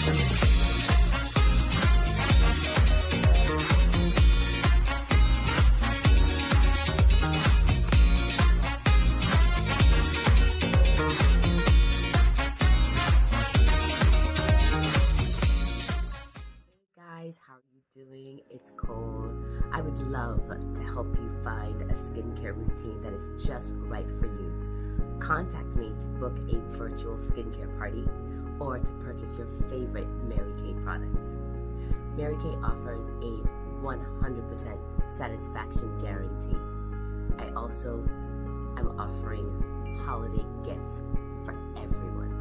Guys, how are you doing? It's Cole. I would love to help you find a skincare routine that is just right for you. Contact me to book a virtual skincare party or to purchase your favorite Mary Kay products. Mary Kay offers a 100% satisfaction guarantee. I also am offering holiday gifts for everyone.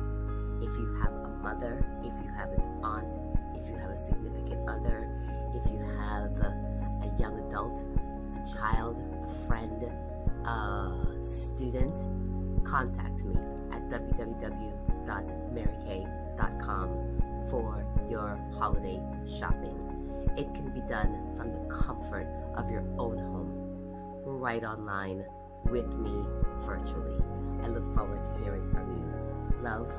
If you have a mother, if you have an aunt, if you have a significant other, if you have a young adult, a child, a friend, a student, contact me at www.marykay.com for your holiday shopping. It can be done from the comfort of your own home, right online with me virtually. I look forward to hearing from you. Love.